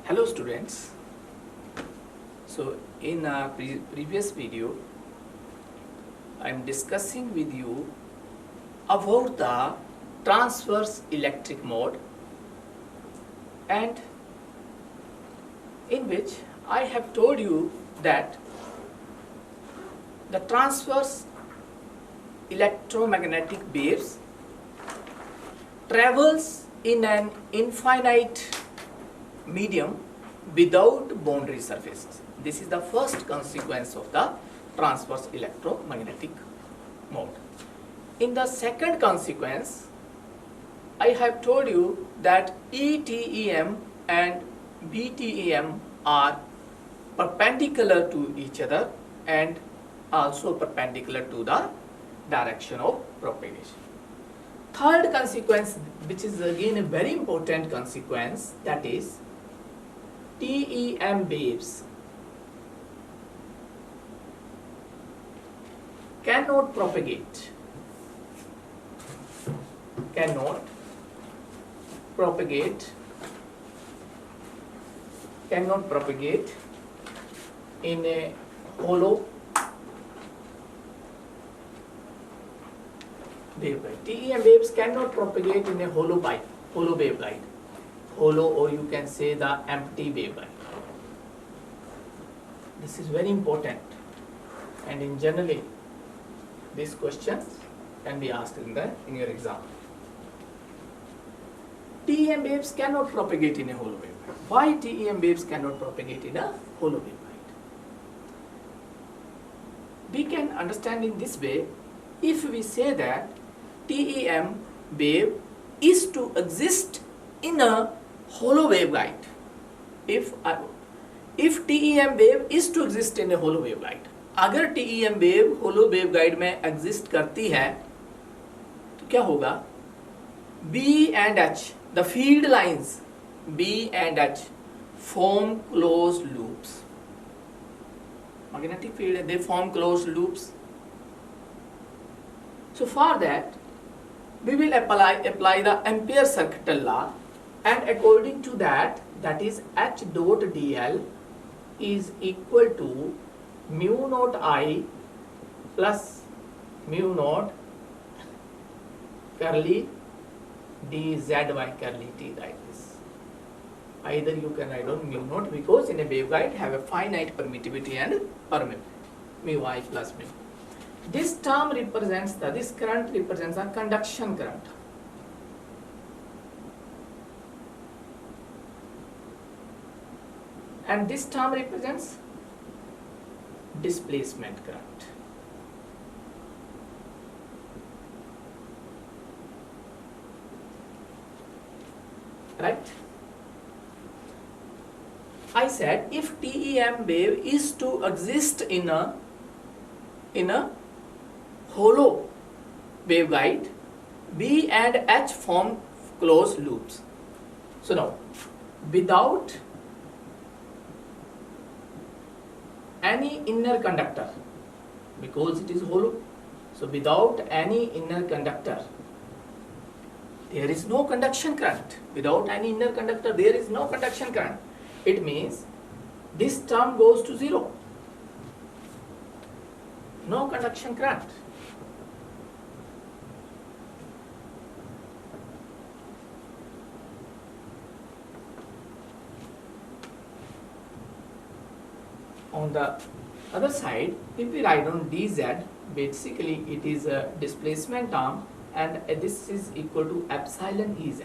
Hello students. So in a previous video I am discussing with you about the transverse electric mode, and in which I have told you that the transverse electromagnetic waves travels in an infinite medium without boundary surfaces. This is the first consequence of the transverse electromagnetic mode. In the second consequence, I have told you that ETEM and BTEM are perpendicular to each other and also perpendicular to the direction of propagation. Third consequence, which is again a very important consequence, that is TEM waves cannot propagate in a hollow waveguide. TEM waves cannot propagate in a hollow waveguide. Hollow, or you can say the empty waveguide. This is very important, and in generally these questions can be asked in your exam. TEM waves cannot propagate in a hollow waveguide. Why TEM waves cannot propagate in a hollow waveguide? We can understand in this way if we say that TEM wave is to exist in a hollow waveguide. If TEM wave is to exist in a hollow waveguide, अगर TEM wave hollow waveguide में exist करती है तो क्या होगा? B and H, the field lines B and H form closed loops. Magnetic field, they form closed loops. So for that, we will apply the Ampere circuital law, and according to that, that is H dot dl is equal to mu naught I plus mu naught curly dzy curly t, like this. Either you can write on mu naught, because in a waveguide have a finite permittivity and permeability, mu I plus mu. This term represents this current represents a conduction current. And this term represents displacement current. Right? I said if TEM wave is to exist in a hollow waveguide, B and H form closed loops. So now, without any inner conductor, because it is hollow, so without any inner conductor, there is no conduction current. Without any inner conductor, there is no conduction current. It means this term goes to zero. No conduction current. On the other side, if we write on dz, basically it is a displacement term, and this is equal to epsilon Ez.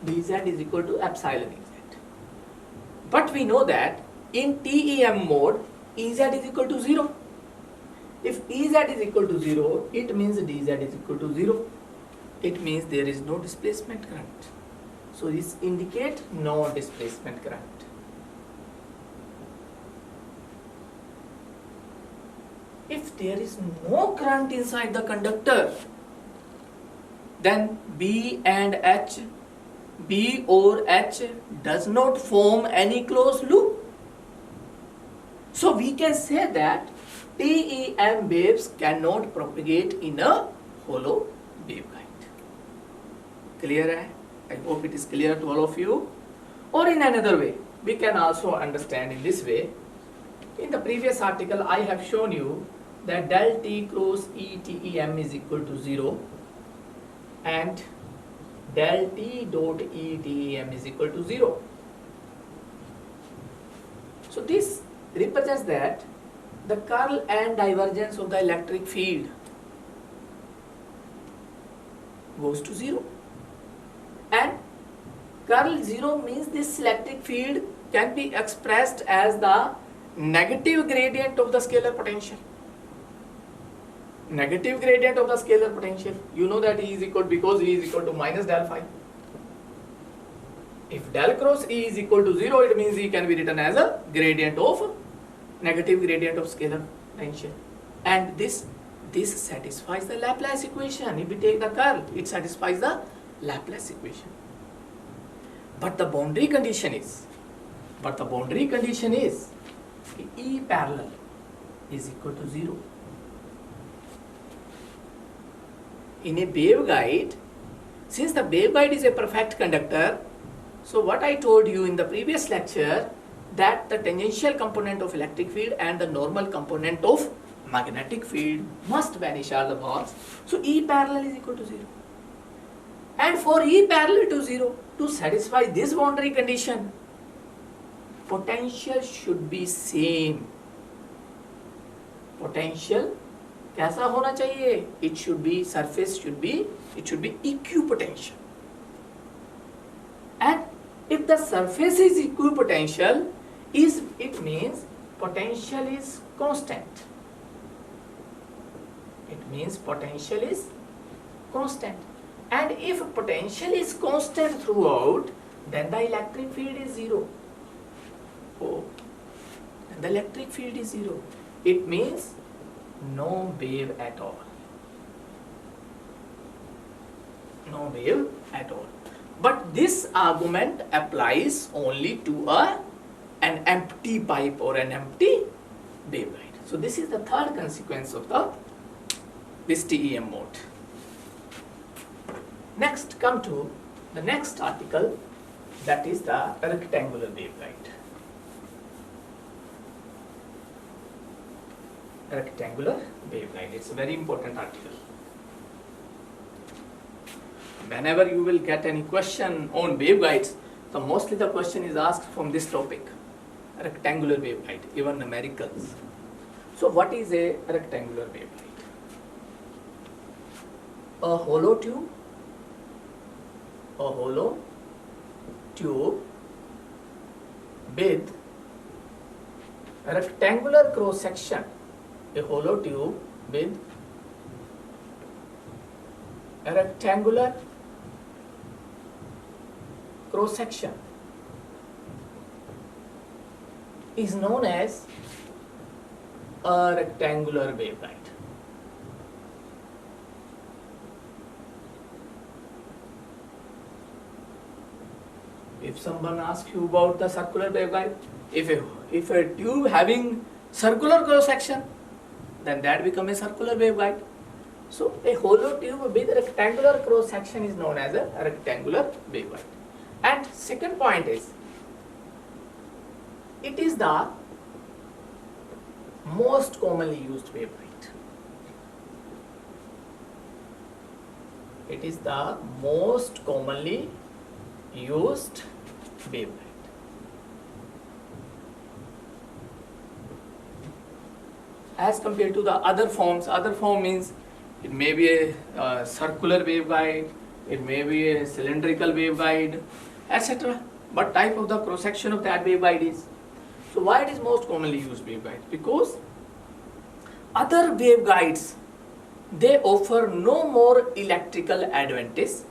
dz is equal to epsilon Ez. But we know that in TEM mode, Ez is equal to 0. If Ez is equal to 0, it means dz is equal to 0. It means there is no displacement current. So this indicates no displacement current. If there is no current inside the conductor, then B or H does not form any closed loop. So we can say that TEM waves cannot propagate in a hollow waveguide. Clear है? I hope it is clear to all of you. Or in another way, we can also understand in this way. In the previous article, I have shown you that del T cross ETEM is equal to 0 and del T dot ETEM is equal to 0. So this represents that the curl and divergence of the electric field goes to 0. And curl 0 means this electric field can be expressed as the negative gradient of the scalar potential. Negative gradient of the scalar potential. You know that E is equal, because E is equal to minus del phi. If del cross E is equal to 0, it means E can be written as a gradient of negative gradient of scalar potential. And this satisfies the Laplace equation. If we take the curl, it satisfies the Laplace equation. But the boundary condition is E parallel is equal to 0. In a waveguide, since the waveguide is a perfect conductor, so what I told you in the previous lecture, that the tangential component of electric field and the normal component of magnetic field must vanish all the once. So E parallel is equal to 0. And for E parallel to 0, to satisfy this boundary condition, potential should be same. Potential कैसा होना चाहिए? It should be, surface should be, it should be equipotential. And if the surface is equipotential, it means potential is constant. It means potential is constant. And if potential is constant throughout, then the electric field is 0. Oh, then the electric field is 0. It means no wave at all. No wave at all. But this argument applies only to an empty pipe or an empty waveguide. So this is the third consequence of this TEM mode. Next, come to the next article, that is the rectangular waveguide. Rectangular waveguide. It's a very important article. Whenever you will get any question on waveguides, so mostly the question is asked from this topic, rectangular waveguide, even numericals. So what is a rectangular waveguide? A hollow tube with a rectangular cross section. A hollow tube with a rectangular cross section is known as a rectangular waveguide. If someone asks you about the circular waveguide, if a tube having circular cross section, then that becomes a circular waveguide. So a hollow tube with a rectangular cross section is known as a rectangular waveguide. And second point is, it is the most commonly used waveguide. It is the most commonly used waveguide. As compared to the other forms, other form means it may be a circular waveguide, it may be a cylindrical waveguide, etc. What type of the cross section of that waveguide is. So why it is most commonly used waveguide? Because other waveguides, they offer no more electrical advantage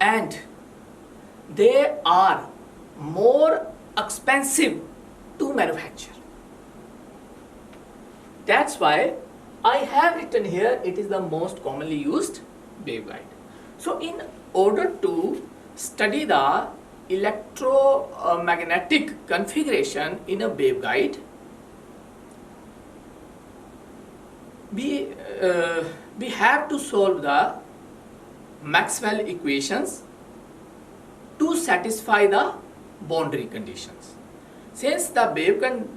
and they are more expensive to manufacture. That's why I have written here it is the most commonly used waveguide. So in order to study the electromagnetic configuration in a waveguide, we have to solve the Maxwell equations to satisfy the boundary conditions. Since the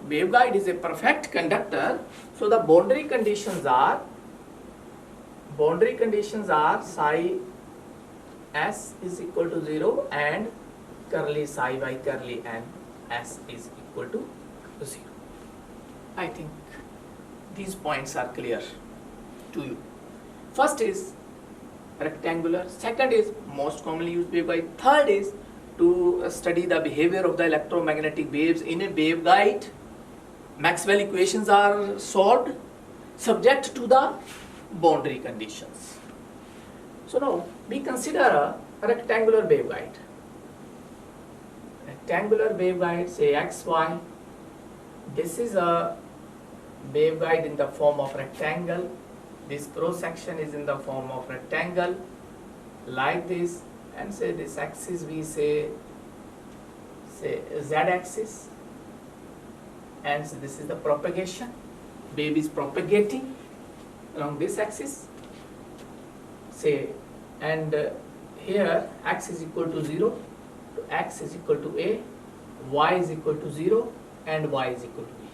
waveguide is a perfect conductor, so the boundary conditions are psi s is equal to 0 and curly psi by curly n s is equal to 0. I think these points are clear to you. First is rectangular, second is most commonly used waveguide, third is to study the behavior of the electromagnetic waves in a waveguide. Maxwell equations are solved subject to the boundary conditions. So now we consider a rectangular waveguide. Rectangular waveguide, say XY. This is a waveguide in the form of rectangle. This cross section is in the form of rectangle like this, and say this axis we say z axis, and so this is the propagation. Wave is propagating along this axis, say, and here x is equal to 0, x is equal to a, y is equal to 0, and y is equal to b.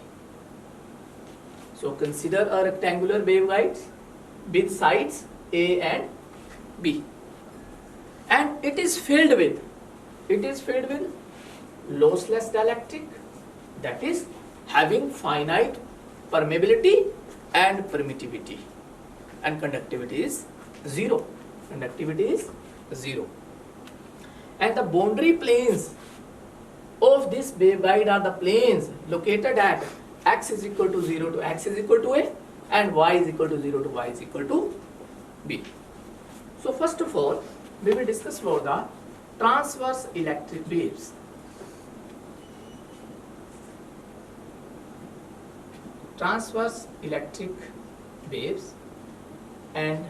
So consider a rectangular waveguide with sides a and b, and it is filled with lossless dielectric, that is having finite permeability and permittivity, and conductivity is 0. And the boundary planes of this waveguide are the planes located at x is equal to 0 to x is equal to a, and y is equal to 0 to y is equal to b. So first of all, we will discuss about the transverse electric waves. Transverse electric waves, and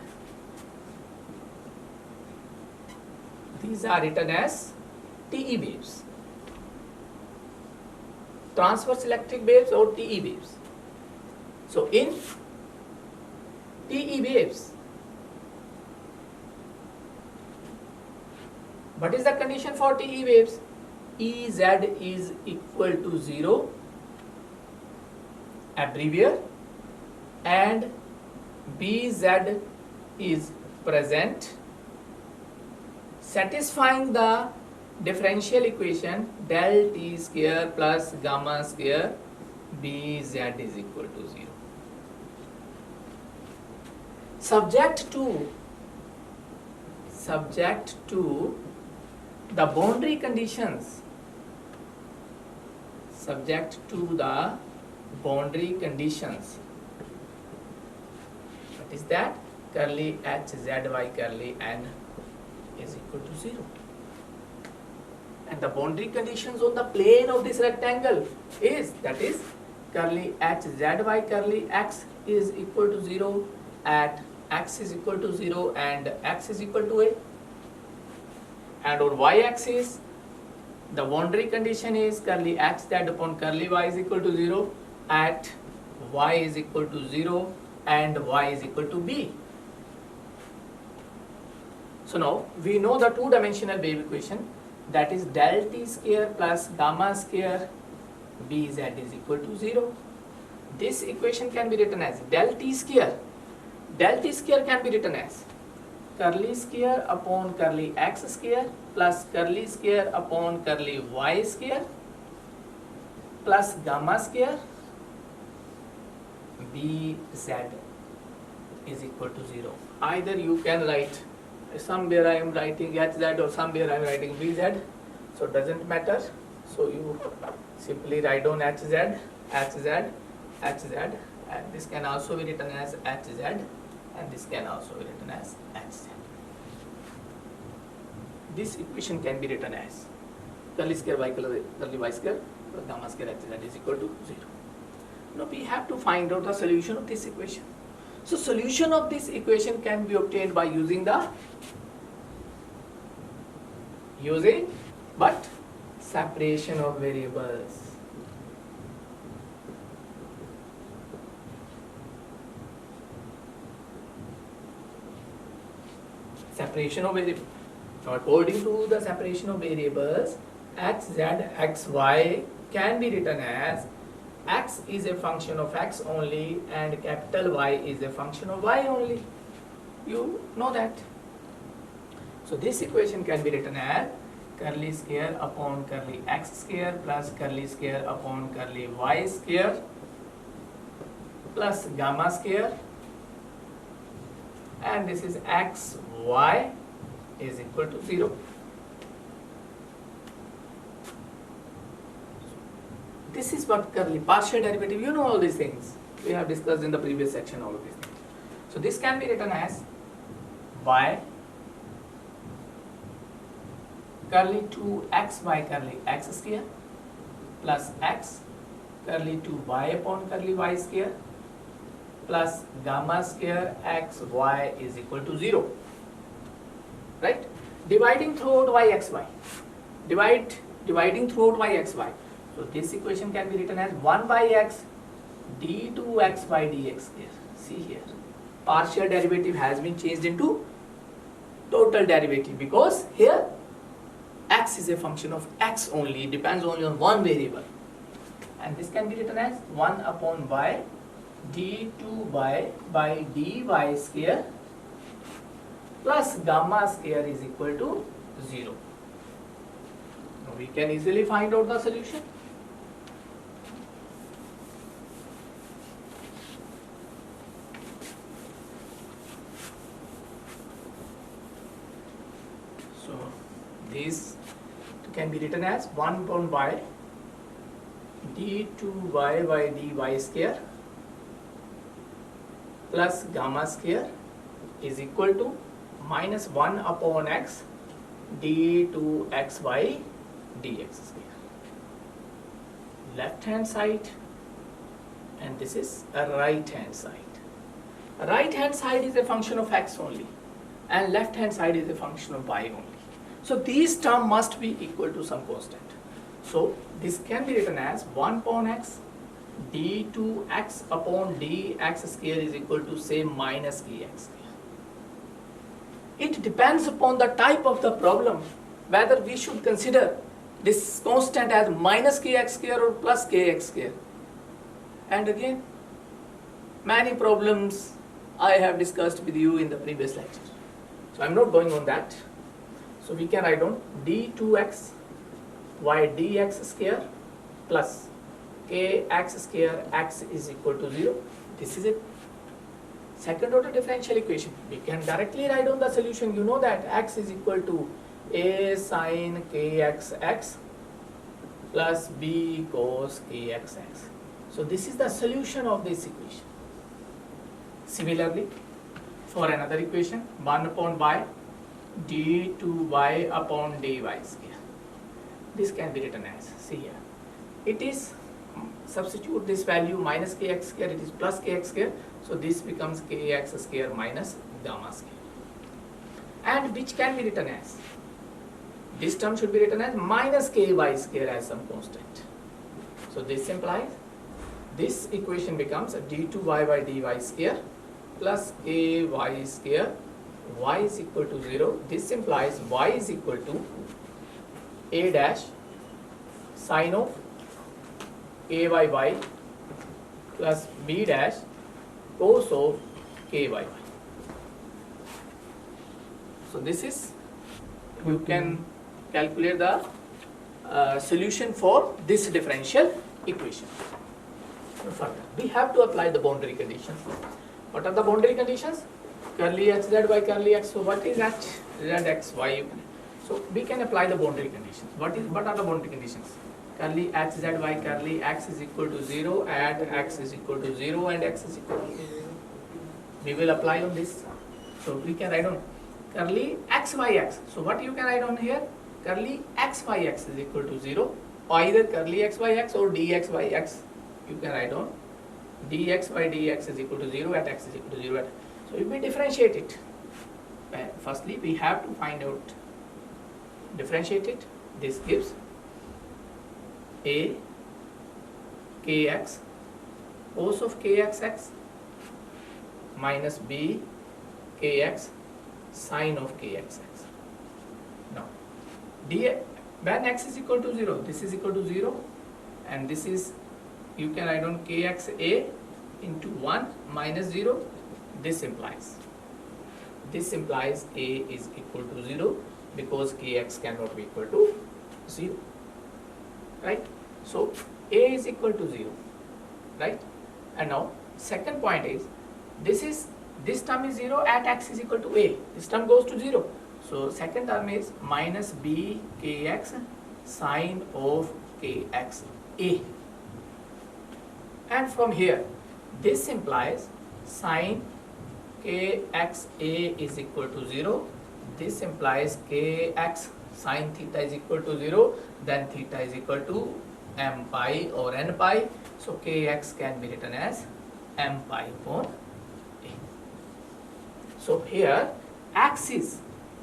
these are written as TE waves. Transverse electric waves or TE waves. So in TE waves, what is the condition for TE waves? Ez is equal to 0 everywhere, and Bz is present, satisfying the differential equation del T square plus gamma square Bz is equal to 0. Subject to the boundary conditions, subject to the boundary conditions, what is that? Curly h z y curly n is equal to 0. And the boundary conditions on the plane of this rectangle is, that is, curly h z y curly x is equal to 0 at x is equal to 0 and x is equal to a. And on y axis, the boundary condition is curly h z upon curly y is equal to 0 at y is equal to 0 and y is equal to b. So now we know the two-dimensional wave equation, that is del T square plus gamma square Bz is equal to 0. This equation can be written as del T square. Del T square can be written as curly square upon curly x square plus curly square upon curly y square plus gamma square Bz is equal to 0. Either you can write, somewhere I am writing hz or somewhere I am writing bz, so it doesn't matter. So you simply write down hz, and this can also be written as hz, and this can also be written as hz. This equation can be written as curly square y curly y square plus gamma square hz is equal to 0. Now we have to find out the solution of this equation. So solution of this equation can be obtained by using what? Separation of variables. Separation of variables. So according to the separation of variables, x z x y can be written as x is a function of x only and capital Y is a function of y only. You know that. So this equation can be written as curly square upon curly x square plus curly square upon curly y square plus gamma square, and this is x y is equal to 0. This is what curly partial derivative, you know all these things. We have discussed in the previous section all of these things. So this can be written as y curly 2x by curly x square plus x curly 2y upon curly y square plus gamma square x y is equal to 0. Right? Dividing throughout y x y. Dividing throughout y x y. So this equation can be written as 1 by x d2x by dx square. See here. Partial derivative has been changed into total derivative because here x is a function of x only, it depends only on one variable. And this can be written as 1 upon y d2y by dy square plus gamma square is equal to 0. Now we can easily find out the solution. So this can be written as 1 upon y d2y by dy square plus gamma square is equal to minus 1 upon x d2x by dx square. Left hand side, and this is a right hand side. Right hand side is a function of x only and left hand side is a function of y only. So these terms must be equal to some constant. So this can be written as 1 upon x d2x upon dx square is equal to say minus kx square. It depends upon the type of the problem whether we should consider this constant as minus kx square or plus kx square. And again, many problems I have discussed with you in the previous lecture. So I am not going on that. So we can write down d2x y dx square plus kx square x is equal to 0. This is it. Second order differential equation. We can directly write down the solution. You know that x is equal to a sin kxx plus b cos kxx. So this is the solution of this equation. Similarly, for another equation, 1 upon y d2y upon dy square. This can be written as, see here, it is, substitute this value minus kx square, it is plus kx square, so this becomes kx square minus gamma square. And which can be written as, this term should be written as minus ky square as some constant. So this implies, this equation becomes d2y by dy square plus ky square, y is equal to 0. This implies y is equal to a dash sine of kyy plus b dash cos of kyy. So this is, you can calculate the solution for this differential equation. Further, we have to apply the boundary conditions. What are the boundary conditions? Curly hz by curly x. So what is that? Zx y. So we can apply the boundary conditions. What are the boundary conditions? Curly hz by curly x is equal to 0 and x is equal to 0 and x is equal to 0. We will apply on this. So we can write on curly xyx. So what you can write on here? Curly xyx is equal to 0. Either curly xyx or dxyx. You can write on dx by dx is equal to 0 at x is equal to 0 at. So if we differentiate it, firstly we have to find out, differentiate it. This gives a kx cos of kxx minus b kx sine of kxx. Now When x is equal to 0, this is equal to 0, and this is, you can write on kxa into 1 minus 0. This implies a is equal to 0 because kx cannot be equal to 0, right? So a is equal to 0, right? And now second point is, this term is 0 at x is equal to a. This term goes to 0. So second term is minus b kx sine of kx a. And from here, this implies sine kx a is equal to 0. This implies kx sine theta is equal to 0. Then theta is equal to m pi or n pi. So kx can be written as m pi upon a. So here axis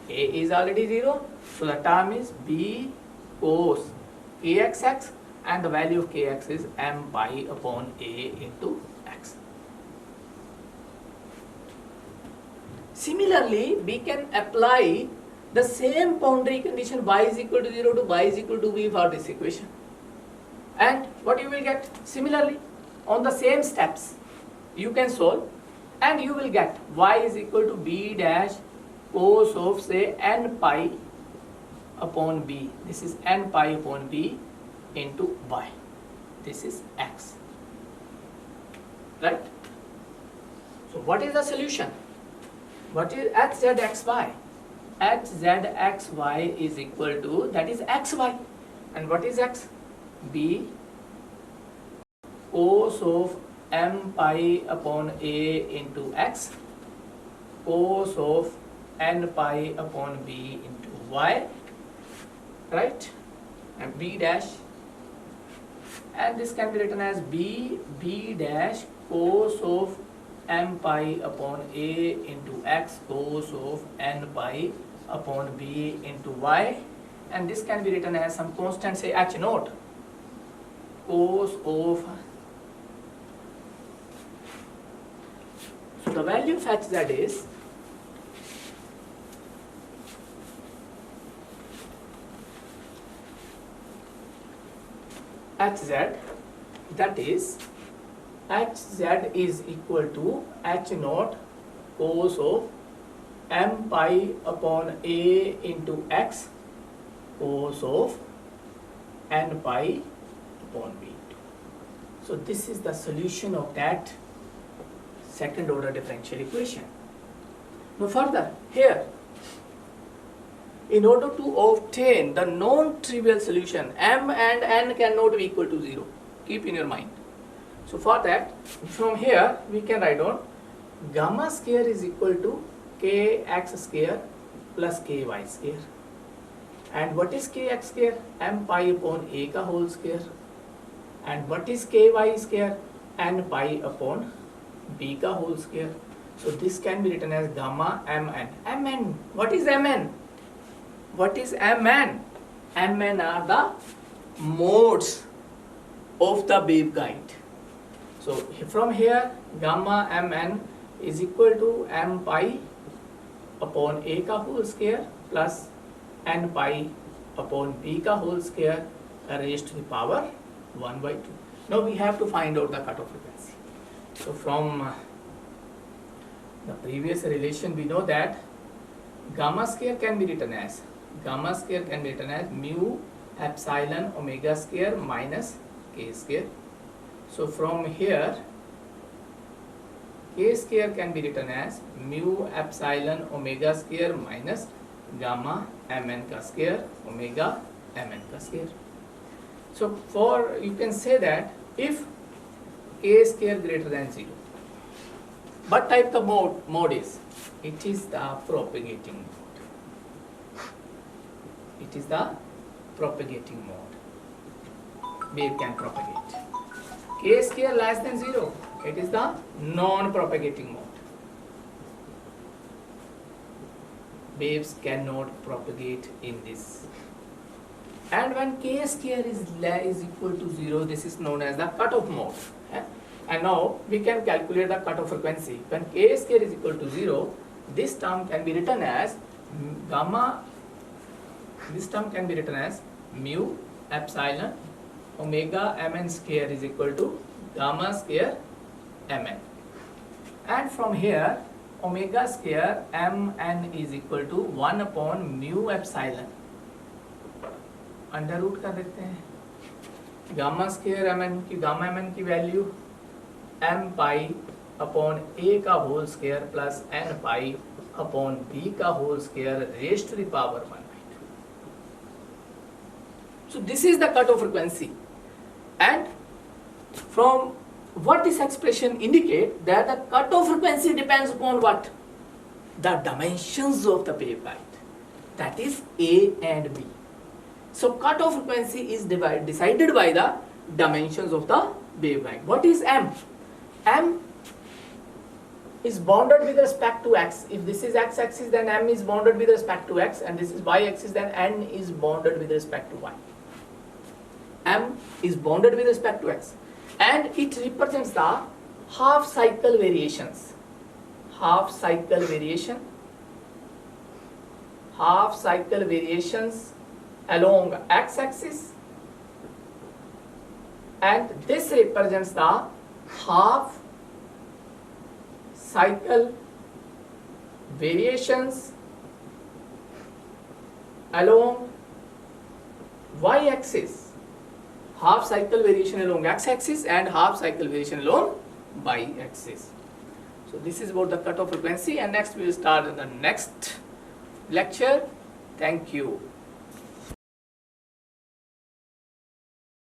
a is already 0. So the term is b cos kxx, and the value of kx is m pi upon a into x. Similarly, we can apply the same boundary condition y is equal to 0 to y is equal to b for this equation. And what you will get? Similarly, on the same steps, you can solve, and you will get y is equal to b dash cos of, say, n pi upon b. This is n pi upon b into y. This is x, right? So what is the solution? What is hzxy? Hzxy is equal to, that is xy. And what is x? b cos of m pi upon a into x, cos of n pi upon b into y, right? And b dash, and this can be written as b dash cos of m pi upon a into x, cos of n pi upon b into y, and this can be written as some constant, say h naught, cos of, so the value of hz is hz, that is hz is equal to h naught cos of m pi upon a into x, cos of n pi upon b. So this is the solution of that second order differential equation. Now further, here, in order to obtain the non-trivial solution, m and n cannot be equal to 0. Keep in your mind. So for that, from here we can write down gamma square is equal to kx square plus ky square. And what is kx square? M pi upon a ka whole square. And what is ky square? N pi upon b ka whole square. So this can be written as gamma mn. Mn, what is mn? What is mn? Mn are the modes of the waveguide. So from here, gamma mn is equal to m pi upon a ka whole square plus n pi upon b ka whole square raised to the power 1 by 2. Now we have to find out the cutoff frequency. So from the previous relation, we know that gamma square can be written as mu epsilon omega square minus k square. So from here, k square can be written as mu epsilon omega square minus gamma mn ka square omega mn ka square. So for, you can say that if k square greater than 0, what type of mode is? It is the propagating mode. It is the propagating mode. Wave can propagate. K square less than 0, it is the non-propagating mode. Waves cannot propagate in this. And when k square is equal to 0, this is known as the cutoff mode. And now we can calculate the cutoff frequency. When k square is equal to 0, this term can be written as gamma, this term can be written as mu epsilon omega mn square is equal to gamma square mn, and from here omega square mn is equal to 1 upon mu epsilon under root कर देते हैं gamma square mn की gamma mn की value m pi upon a का whole square plus n pi upon b का whole square raised to the power 1/2. So this is the cutoff frequency, and from what this expression indicate that the cutoff frequency depends upon what? The dimensions of the waveguide, that is A and B. So cutoff frequency is decided by the dimensions of the waveguide. What is M? M is bounded with respect to x. If this is x-axis, then M is bounded with respect to x, and this is y-axis, then N is bounded with respect to y. M is bounded with respect to x, and it represents the half cycle variations. Half cycle variation, half cycle variations along x-axis, and this represents the half cycle variations along y-axis. Half cycle variation along x-axis and half cycle variation along y-axis. So this is about the cutoff frequency, and next we will start in the next lecture. Thank you.